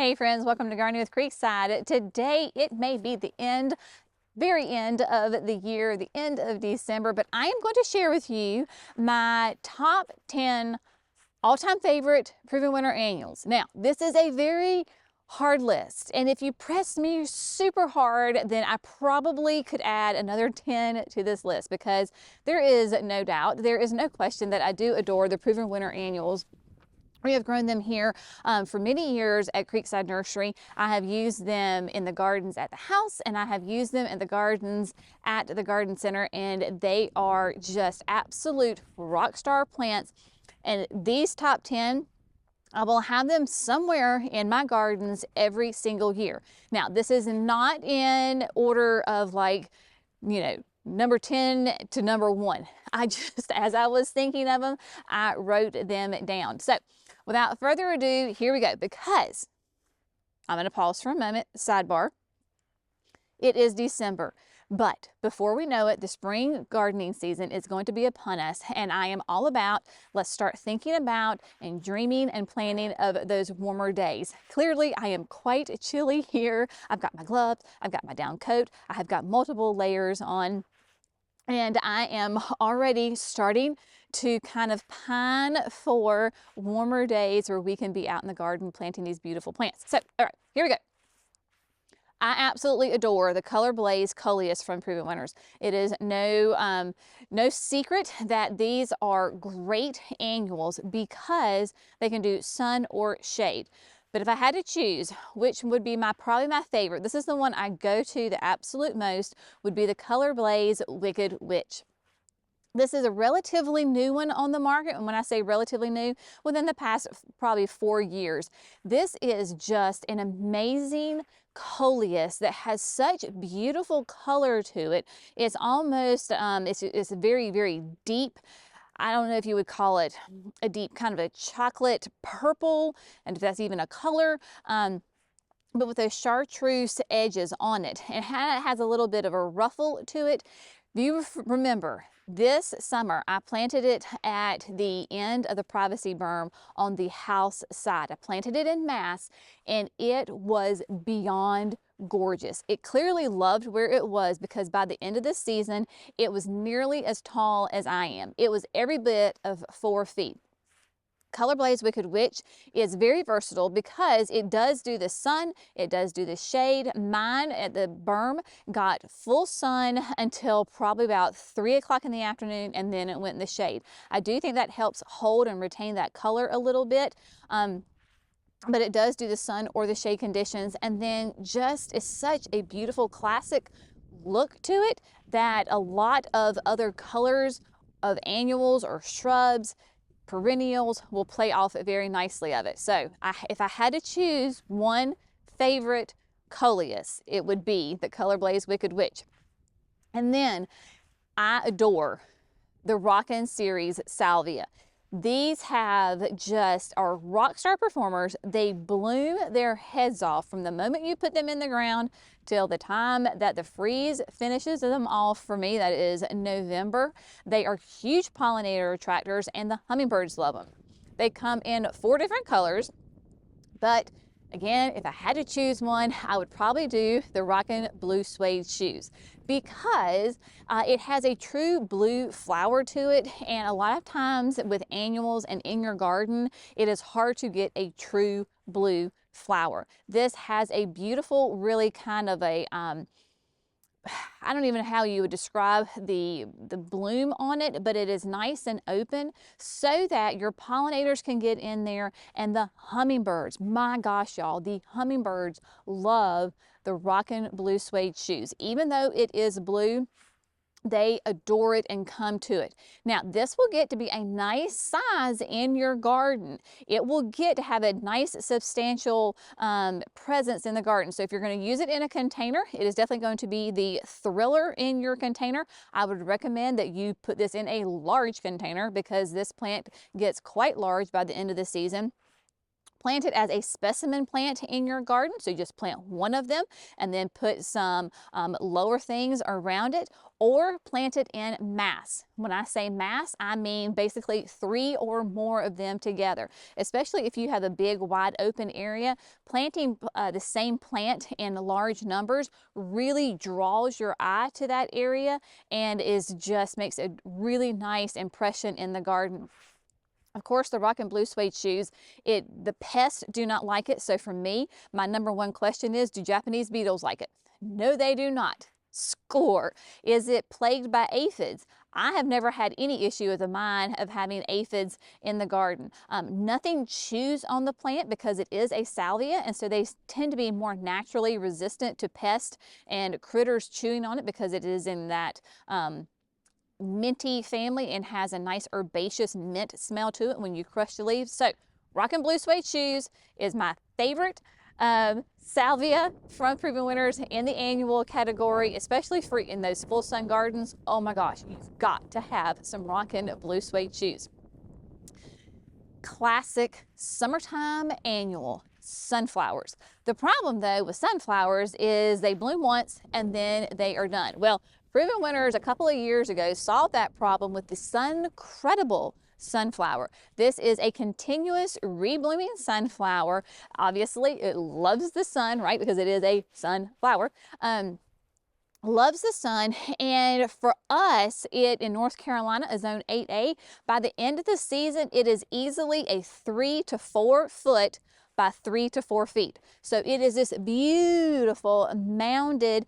Hey friends, welcome to Gardening with Creekside. Today it may be the very end of the year, the end of December, but I am going to share with you my top 10 all-time favorite proven winter annuals. Now, this is a very hard list, and if you press me super hard, then I probably could add another 10 to this list because there is no doubt, there is no question that I do adore the proven winter annuals. We have grown them here for many years at Creekside Nursery. I have used them in the gardens at the house, and I have used them in the gardens at the garden center, and they are just absolute rock star plants. And these top 10, I will have them somewhere in my gardens every single year. Now, this is not in order of number 10 to number 1. I just, as I was thinking of them, I wrote them down. So without further ado, here we go, because I'm going to pause for a moment, sidebar. It is December, but before we know it, the spring gardening season is going to be upon us, and I am all about, let's start thinking about and dreaming and planning of those warmer days. Clearly, I am quite chilly here. I've got my gloves, I've got my down coat, I have got multiple layers on, and I am already starting to kind of pine for warmer days where we can be out in the garden planting these beautiful plants. So, all right, here we go. I absolutely adore the Color Blaze Coleus from Proven Winners. It is no secret that these are great annuals because they can do sun or shade. But if I had to choose which would be probably my favorite, this is the one I go to the absolute most, would be the Color Blaze Wicked Witch. This is a relatively new one on the market, and when I say relatively new, within the past probably 4 years. This is just an amazing Coleus that has such beautiful color to it. It's almost, it's very, very deep. I don't know if you would call it a deep kind of a chocolate purple, and if that's even a color. But with those chartreuse edges on it, and it has a little bit of a ruffle to it. If you remember, this summer I planted it at the end of the privacy berm on the house side. I planted it in mass, and it was beyond gorgeous. It clearly loved where it was because by the end of this season, it was nearly as tall as I am. It was every bit of 4 feet. Color Blaze Wicked Witch is very versatile because it does do the sun, it does do the shade. Mine at the berm got full sun until probably about 3 o'clock in the afternoon, and then it went in the shade. I do think that helps hold and retain that color a little bit. But it does do the sun or the shade conditions, and then just is such a beautiful classic look to it that a lot of other colors of annuals or shrubs, perennials will play off very nicely of it. So if I had to choose one favorite Coleus, it would be the Color Blaze Wicked Witch. And then I adore the Rockin series Salvia. These are rock star performers. They bloom their heads off from the moment you put them in the ground till the time that the freeze finishes them off. For me, that is November. They are huge pollinator attractors, and the hummingbirds love them. They come in 4 different colors, but again, if I had to choose one, I would probably do the Rockin Blue Suede Shoes because it has a true blue flower to it, and a lot of times with annuals and in your garden, it is hard to get a true blue flower. This has a beautiful, really kind of a I don't even know how you would describe the bloom on it, but it is nice and open so that your pollinators can get in there, and the hummingbirds, my gosh, y'all, the hummingbirds love the Rockin Blue Suede Shoes. Even though it is blue, they adore it and come to it. Now, this will get to be a nice size in your garden. It will get to have a nice substantial presence in the garden. So if you're going to use it in a container, it is definitely going to be the thriller in your container. I would recommend that you put this in a large container because this plant gets quite large by the end of the season. Plant it as a specimen plant in your garden, so you just plant one of them and then put some lower things around it. or plant it in mass. When I say mass, I mean basically 3 or more of them together. Especially if you have a big wide open area, planting the same plant in large numbers really draws your eye to that area and makes a really nice impression in the garden. Of course, the Rockin Blue Suede shoes, the pests do not like it. So for me, my number one question is, do Japanese beetles like it? No, they do not. Score. Is it plagued by aphids? I have never had any issue with mine of having aphids in the garden. Nothing chews on the plant because it is a salvia, and so they tend to be more naturally resistant to pests and critters chewing on it because it is in that minty family and has a nice herbaceous mint smell to it when you crush the leaves. So Rockin Blue Suede shoes is my favorite salvia from Proven Winners in the annual category, especially for in those full sun gardens. Oh my gosh, you've got to have some Rockin Blue Suede shoes. Classic summertime annual sunflowers. The problem though with sunflowers is they bloom once and then they are done. Well, Proven Winners a couple of years ago solved that problem with the Suncredible Sunflower. This is a continuous reblooming sunflower. Obviously, it loves the sun, right? Because it is a sunflower. Loves the sun, and for us, it in North Carolina, a zone 8A. By the end of the season, it is easily a 3 to 4 foot by 3 to 4 feet. So it is this beautiful mounded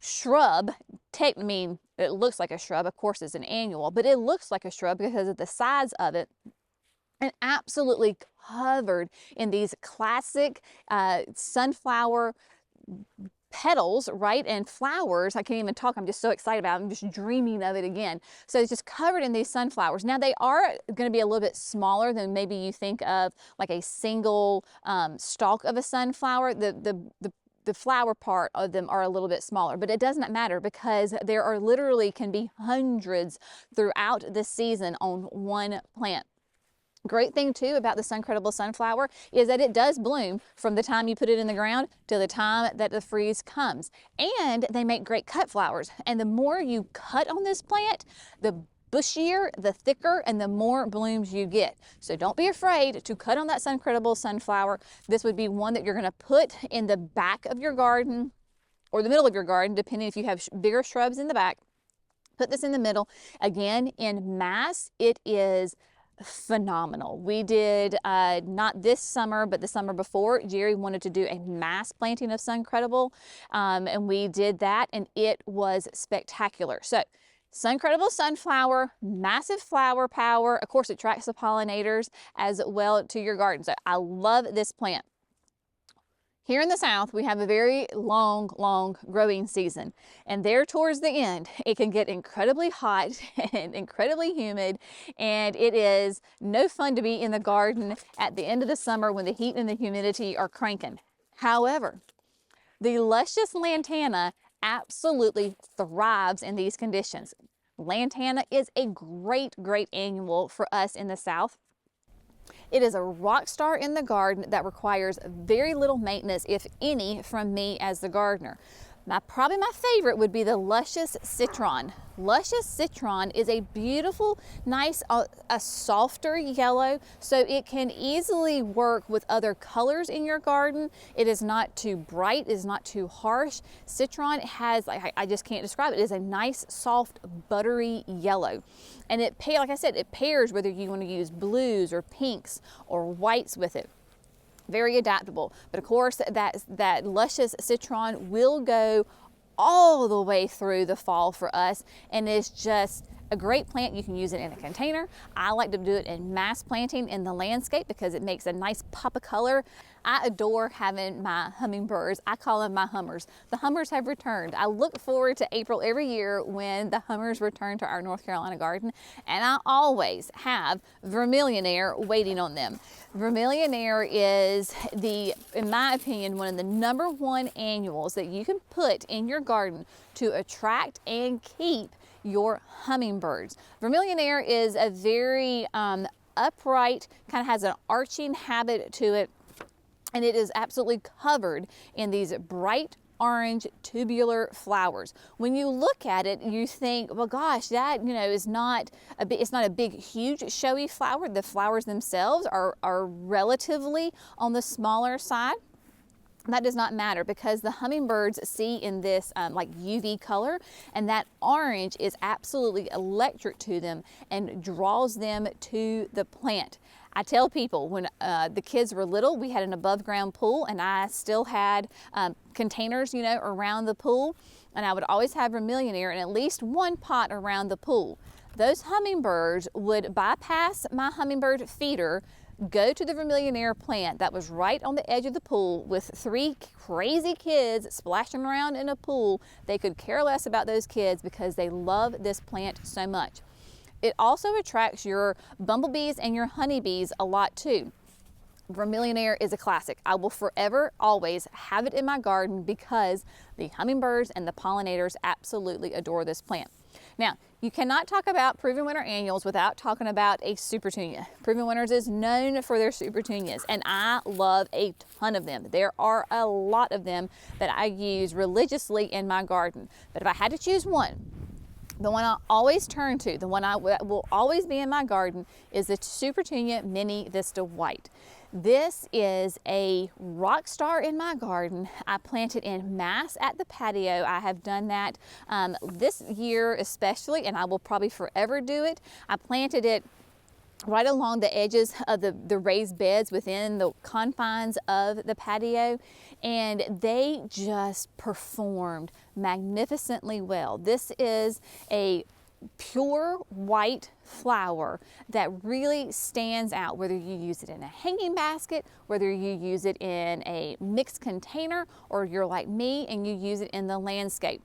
shrub. I mean, it looks like a shrub. Of course, it's an annual, but it looks like a shrub because of the size of it. And absolutely covered in these classic sunflower petals, right, and flowers. I can't even talk. I'm just so excited about it. I'm just dreaming of it again. So it's just covered in these sunflowers. Now they are going to be a little bit smaller than maybe you think of like a single stalk of a sunflower. The flower part of them are a little bit smaller, but it does not matter because there are literally can be hundreds throughout the season on one plant. Great thing too about the Suncredible Sunflower is that it does bloom from the time you put it in the ground to the time that the freeze comes. And they make great cut flowers. And the more you cut on this plant, the bushier, the thicker, and the more blooms you get. So don't be afraid to cut on that Suncredible Sunflower. This would be one that you're going to put in the back of your garden or the middle of your garden, depending if you have bigger shrubs in the back. Put this in the middle. Again, in mass, it is phenomenal. We did, not this summer, but the summer before, Jerry wanted to do a mass planting of Suncredible, and we did that, and it was spectacular. So Suncredible Sunflower, massive flower power. Of course, it attracts the pollinators as well to your garden. So I love this plant. Here in the South, we have a very long growing season. And there towards the end, it can get incredibly hot and incredibly humid. And it is no fun to be in the garden at the end of the summer when the heat and the humidity are cranking. However, the Luscious Lantana absolutely thrives in these conditions. Lantana is a great annual for us in the South. It is a rock star in the garden that requires very little maintenance, if any, from me as the gardener. Probably my favorite would be the Luscious Citron. Luscious Citron is a beautiful, nice, a softer yellow, so it can easily work with other colors in your garden. It is not too bright, it is not too harsh. Citron has, I just can't describe it, it is a nice, soft, buttery yellow. And like I said, it pairs whether you want to use blues or pinks or whites with it. Very adaptable. But of course, that Luscious Citron will go all the way through the fall for us, and it's just a great plant. You can use it in a container. I like to do it in mass planting in the landscape because it makes a nice pop of color. I adore having my hummingbirds. I call them my hummers. The hummers have returned. I look forward to April every year when the hummers return to our North Carolina garden, and I always have Vermillionaire waiting on them. Vermillionaire is in my opinion, one of the #1 annuals that you can put in your garden to attract and keep your hummingbirds. Vermillionaire is a very upright, kind of has an arching habit to it, and it is absolutely covered in these bright orange tubular flowers. When you look at it, you think, well, gosh, that, you know, is not a big, it's not a big, huge, showy flower. The flowers themselves are relatively on the smaller side. That does not matter because the hummingbirds see in this like UV color, and that orange is absolutely electric to them and draws them to the plant. I tell people when the kids were little, we had an above ground pool, and I still had containers, you know, around the pool, and I would always have Vermillionaire in at least one pot around the pool. Those hummingbirds would bypass my hummingbird feeder, go to the Vermillionaire plant that was right on the edge of the pool with 3 crazy kids splashing around in a pool. They could care less about those kids because they love this plant so much. It also attracts your bumblebees and your honeybees a lot too. Vermillionaire is a classic. I will forever, always have it in my garden because the hummingbirds and the pollinators absolutely adore this plant. Now, you cannot talk about Proven Winner annuals without talking about a Super Petunia. Proven Winners is known for their Super Petunias, and I love a ton of them. There are a lot of them that I use religiously in my garden. But if I had to choose one, the one I always turn to, the one that will always be in my garden, is the Super Petunia Mini Vista White. This is a rock star in my garden. I planted in mass at the patio. I have done that this year especially, and I will probably forever do it. I planted it right along the edges of the raised beds within the confines of the patio, and they just performed magnificently well. This is a pure white flower that really stands out, whether you use it in a hanging basket, whether you use it in a mixed container, or you're like me and you use it in the landscape.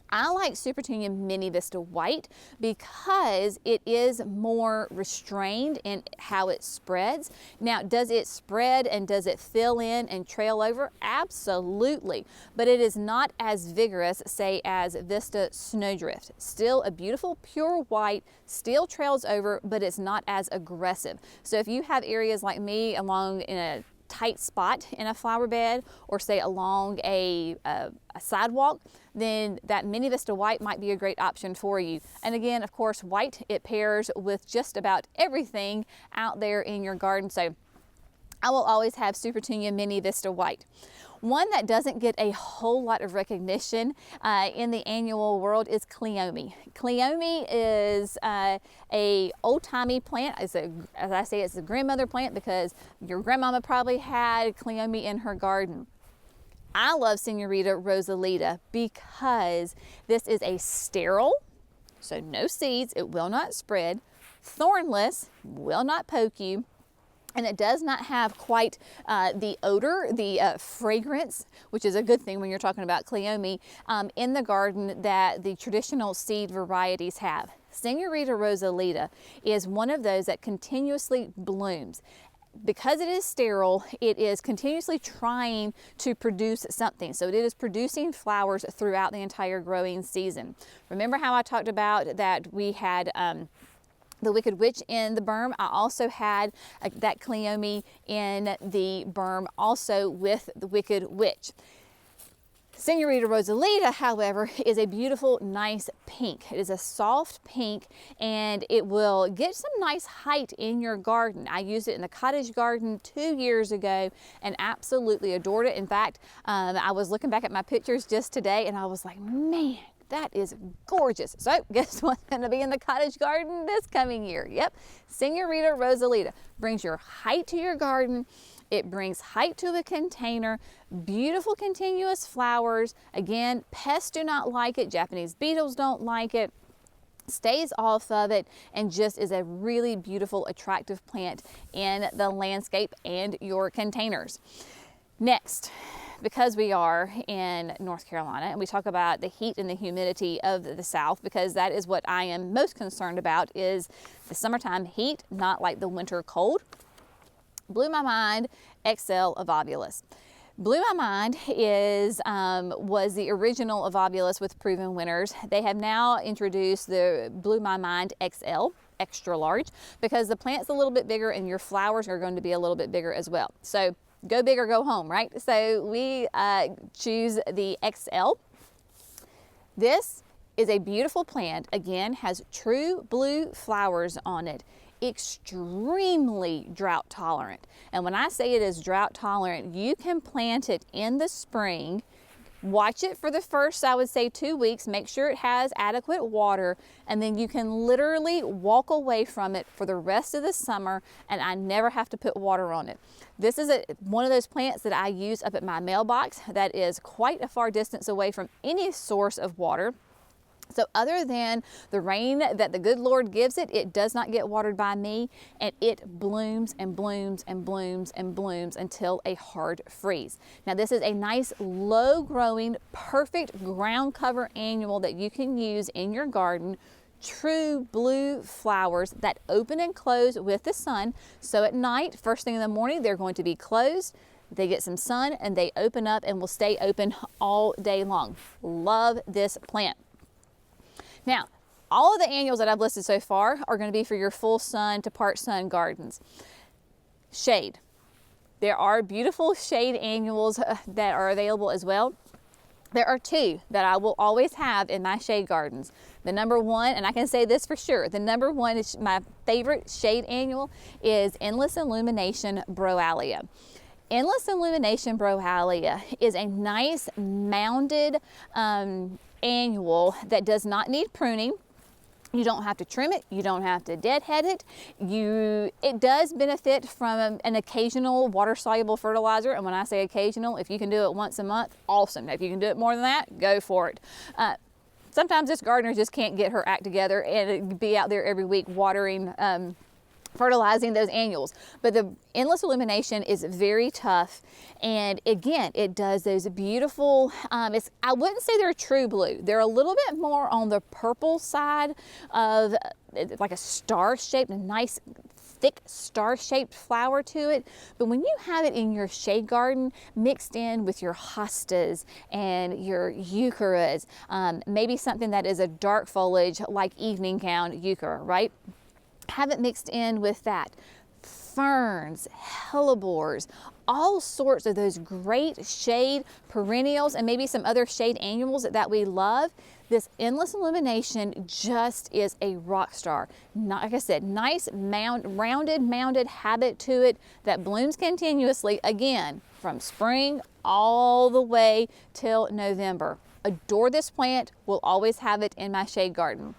I like Super Petunia Mini Vista White because it is more restrained in how it spreads. Now, does it spread and does it fill in and trail over? Absolutely, but it is not as vigorous, say, as Vista Snowdrift. Still a beautiful pure white, still trails over, but it's not as aggressive. So if you have areas like me along in a tight spot in a flower bed, or say along a sidewalk, then that Mini Vista White might be a great option for you. And again, of course, white, it pairs with just about everything out there in your garden. So I will always have Super Petunia Mini Vista White. One that doesn't get a whole lot of recognition in the annual world is Cleome. Cleome is a old-timey plant. As I say, it's a grandmother plant because your grandmama probably had Cleome in her garden. I love Senorita Rosalita because this is a sterile, so no seeds, it will not spread, thornless, will not poke you, and it does not have quite the odor, the fragrance, which is a good thing when you're talking about Cleome, in the garden that the traditional seed varieties have. Senorita Rosalita is one of those that continuously blooms. Because it is sterile, it is continuously trying to produce something. So it is producing flowers throughout the entire growing season. Remember how I talked about that we had the Wicked Witch in the berm? I also had that Cleome in the berm also with the Wicked Witch. Senorita Rosalita, however, is a beautiful, nice pink. It is a soft pink, and it will get some nice height in your garden. I used it in the cottage garden 2 years ago and absolutely adored it. In fact, I was looking back at my pictures just today, and I was like, man, that is gorgeous. So guess what's going to be in the cottage garden this coming year? Yep, Senorita Rosalita brings your height to your garden. It brings height to a container, beautiful continuous flowers. Again, pests do not like it, Japanese beetles don't like it, stays off of it, and just is a really beautiful, attractive plant in the landscape and your containers. Next, because we are in North Carolina and we talk about the heat and the humidity of the South, because that is what I am most concerned about, is the summertime heat, not like the winter cold. Blew my mind, XL Evolvulus. Blew my mind was the original Evolvulus with Proven Winners. They have now introduced the Blew My Mind XL, extra large, because the plant's a little bit bigger and your flowers are going to be a little bit bigger as well. So go big or go home, right? So we choose the XL. This is a beautiful plant. Again, has true blue flowers on it. Extremely drought tolerant. And when I say it is drought tolerant, you can plant it in the spring. Watch it for the first, I would say, 2 weeks. Make sure it has adequate water, and then you can literally walk away from it for the rest of the summer, and I never have to put water on it. This is one of those plants that I use up at my mailbox that is quite a far distance away from any source of water. So other than the rain that the good Lord gives it, it does not get watered by me, and it blooms and blooms and blooms and blooms until a hard freeze. Now this is a nice low growing, perfect ground cover annual that you can use in your garden. True blue flowers that open and close with the sun. So at night, first thing in the morning, they're going to be closed. They get some sun and they open up and will stay open all day long. Love this plant. Now, all of the annuals that I've listed so far are going to be for your full sun to part sun gardens. Shade. There are beautiful shade annuals that are available as well. There are two that I will always have in my shade gardens. The number one, and I can say this for sure, the number one is my favorite shade annual is Endless Illumination Broalia. Endless Illumination Broalia is a nice mounded annual that does not need pruning. You don't have to trim it. You don't have to deadhead it. It does benefit from an occasional water-soluble fertilizer. And when I say occasional, if you can do it once a month, awesome. If you can do it more than that, go for it. Sometimes this gardener just can't get her act together and be out there every week watering, fertilizing those annuals. But the Endless Illumination is very tough, and again, it does those beautiful, I wouldn't say they're true blue. They're a little bit more on the purple side of like a star-shaped, a nice thick star-shaped flower to it. But when you have it in your shade garden mixed in with your hostas and your eucharas, maybe something that is a dark foliage like evening gown euchara, right? Have it mixed in with that. Ferns, hellebores, all sorts of those great shade perennials and maybe some other shade annuals that we love. This Endless Illumination just is a rock star. Like I said, nice rounded mounded habit to it that blooms continuously, again, from spring all the way till November. Adore this plant. Will always have it in my shade garden.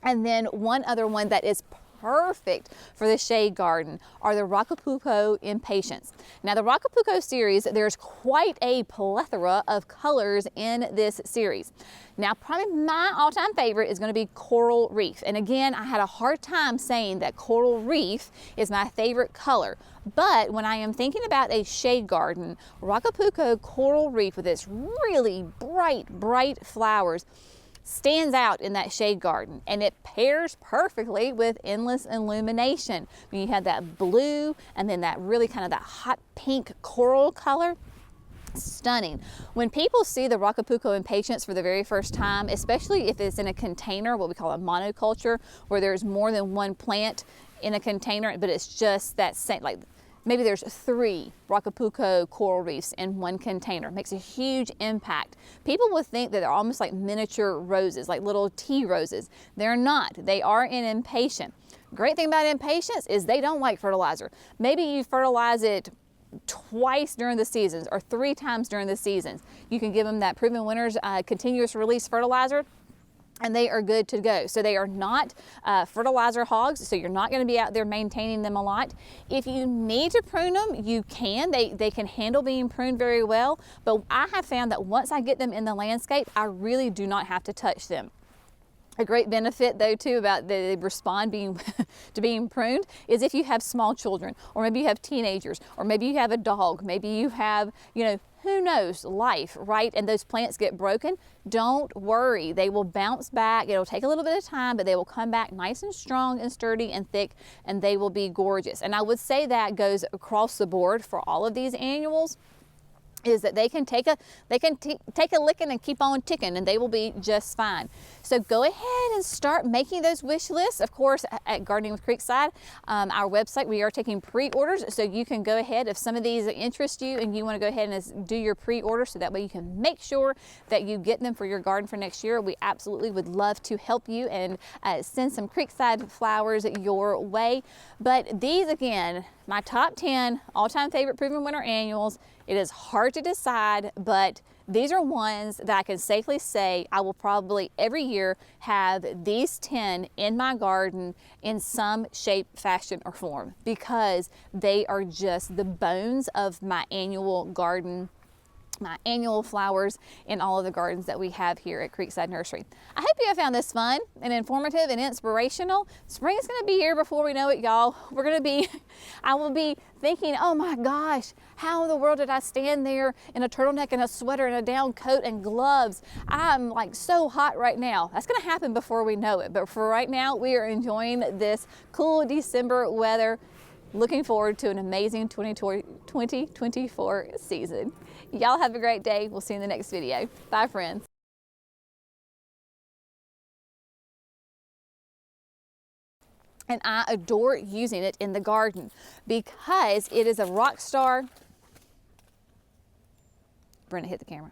And then one other one that is perfect for the shade garden are the Rockapulco Impatiens. Now the Rockapulco series, there's quite a plethora of colors in this series. Now probably my all-time favorite is going to be Coral Reef. And again, I had a hard time saying that Coral Reef is my favorite color. But when I am thinking about a shade garden, Rockapulco Coral Reef with its really bright flowers stands out in that shade garden, and it pairs perfectly with Endless Illumination. When you have that blue and then that really kind of that hot pink coral color, stunning. When people see the Rockapulco Impatiens for the very first time, especially if it's in a container, what we call a monoculture, where there's more than one plant in a container, but it's just that same, like maybe there's 3 Rockapulco coral reefs in one container. Makes a huge impact. People will think that they're almost like miniature roses, like little tea roses. They're not. They are an impatient. Great thing about impatiens is they don't like fertilizer. Maybe you fertilize it twice during the seasons or 3 times during the seasons. You can give them that Proven Winners continuous release fertilizer, and they are good to go. So they are not fertilizer hogs, so you're not going to be out there maintaining them a lot. If you need to prune them, you can. They can handle being pruned very well, but I have found that once I get them in the landscape, I really do not have to touch them. A great benefit though too about they respond to being pruned is if you have small children, or maybe you have teenagers, or maybe you have a dog, maybe you have, who knows, life, right? And those plants get broken. Don't worry, they will bounce back. It'll take a little bit of time, but they will come back nice and strong and sturdy and thick, and they will be gorgeous. And I would say that goes across the board for all of these annuals. is that they can take a licking and keep on ticking, and they will be just fine. So go ahead and start making those wish lists. Of course, at Gardening with Creekside, our website, we are taking pre-orders, so you can go ahead if some of these interest you and you want to go ahead and do your pre-order, so that way you can make sure that you get them for your garden for next year. We absolutely would love to help you and send some Creekside flowers your way. But these, again, my top 10 all-time favorite proven winter annuals. It is hard to decide, but these are ones that I can safely say I will probably every year have these 10 in my garden in some shape, fashion, or form, because they are just the bones of my annual garden, my annual flowers in all of the gardens that we have here at Creekside Nursery. I hope you have found this fun and informative and inspirational. Spring is going to be here before we know it, y'all. I will be thinking, oh my gosh, how in the world did I stand there in a turtleneck and a sweater and a down coat and gloves? I'm like so hot right now. That's going to happen before we know it. But for right now, we are enjoying this cool December weather. Looking forward to an amazing 2024 season. Y'all have a great day. We'll see you in the next video. Bye, friends. And I adore using it in the garden because it is a rock star. Brenda, hit the camera.